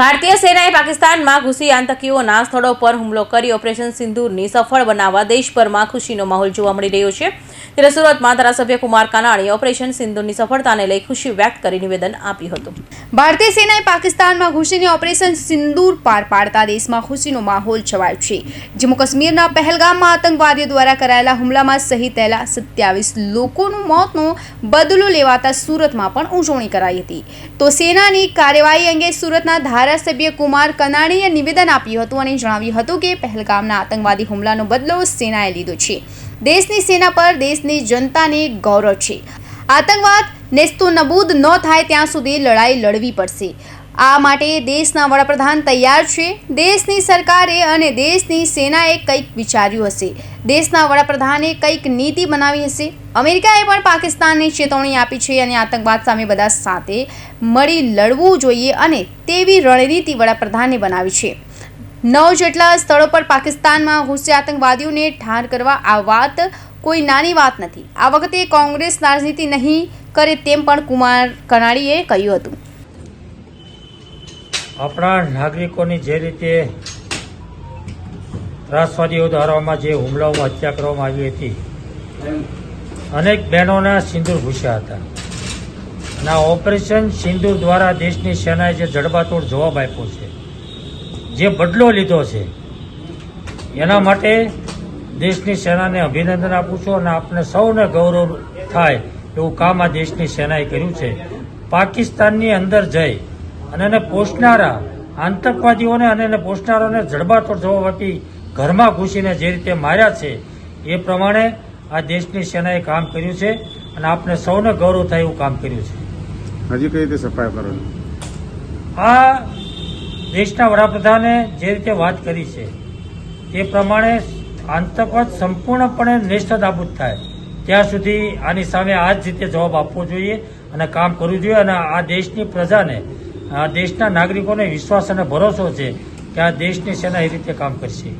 ભારતીય સેનાએ પાકિસ્તાનમાં ઘૂસી આતંકીઓના સ્થળો પર હુમલો કરી ઓપરેશન સિંદૂરની સફળ બનાવવા દેશભરમાં ખુશીનો માહોલ જોવા મળી રહ્યો છે। ત્યારે સુરતમાં ધારાસભ્ય કુમાર કાનાણીએ ઓપરેશન સિંદૂરની સફળતાને લઈ ખુશી વ્યક્ત કરી નિવેદન આપ્યું હતું। ભારતીય સેનાએ પાકિસ્તાનમાં ઘૂસીને ઓપરેશન સિંદૂર પાર પાડતા દેશમાં ખુશીનો માહોલ છવાયો છે। જમ્મુ કાશ્મીરના પહેલગામમાં આતંકવાદીઓ દ્વારા કરાયેલા હુમલામાં શહીદ થયેલા 27 લોકોનું મોતનો બદલો લેવાતા સુરતમાં પણ ઉજવણી કરાઈ હતી। તો સેનાની કાર્યવાહી અંગે સુરતના ધારાસભ્ય કુમાર કાનાણીએ નિવેદન આપ્યું હતું અને જણાવ્યું હતું કે પહેલગામના આતંકવાદી હુમલાનો બદલો સેનાએ લીધો છે। દેશની સેના પર દેશની જનતાને ગૌરવ છે। આતંકવાદ નેસ્તોનાબૂદ ન થાય ત્યાં સુધી લડાઈ લડવી પડશે। આ માટે દેશના વડાપ્રધાન તૈયાર છે। દેશની સરકારે અને દેશની સેનાએ કંઈક વિચાર્યું હશે। દેશના વડાપ્રધાને કંઈક નીતિ બનાવી હશે। અમેરિકાએ પણ પાકિસ્તાનને ચેતવણી આપી છે અને આતંકવાદ સામે બધા સાથે મળી લડવું જોઈએ અને તેવી રણનીતિ વડાપ્રધાને બનાવી છે। 9 જેટલા સ્થળો પર પાકિસ્તાનમાં ઘૂસી આતંકવાદીઓને ઠાર કરવા આ વાત કોઈ નાની વાત નથી। આ વખતે કોંગ્રેસ રાજનીતિ નહીં કરે તેમ પણ કુમાર કાનાણીએ કહ્યું હતું। આપણા નાગરિકોની જે રીતે ત્રાસવાદીઓ દ્વારામાં જે હુમલાઓમાં હત્યા કરવામાં આવી હતી, અનેક બહેનોના સિંદૂર ઘૂસ્યા હતા અને આ ઓપરેશન સિંદૂર દ્વારા દેશની સેનાએ જે જડબાતોડ જવાબ આપ્યો છે, જે બદલો લીધો છે, એના માટે દેશની સેનાને અભિનંદન આપું છું અને આપને સૌને ગૌરવ થાય એવું કામ આ દેશની સેનાએ કર્યું છે। પાકિસ્તાનની અંદર જઈ અને એને પોષનારા આતંકવાદીઓને અને એને પોષનારાઓને જડબાતોડ જવાબ આપી ઘરમાં ઘૂસીને જે રીતે માર્યા છે, એ પ્રમાણે આ દેશની સેનાએ કામ કર્યું છે અને આપને સૌને ગૌરવ થાય એવું કામ કર્યું છે। હજી કઈ રીતે સફાઈ કરવાની? આ દેશના વડાપ્રધાને જે રીતે વાત કરી છે તે પ્રમાણે આતંકવાદ સંપૂર્ણપણે નેસ્તનાબૂદ થાય ત્યાં સુધી આની સામે આ જ રીતે જવાબ આપવો જોઈએ અને કામ કરવું જોઈએ અને આ દેશની પ્રજાને, આ દેશના નાગરિકોને વિશ્વાસ અને ભરોસો છે કે આ દેશની સેના એ રીતે કામ કરશે।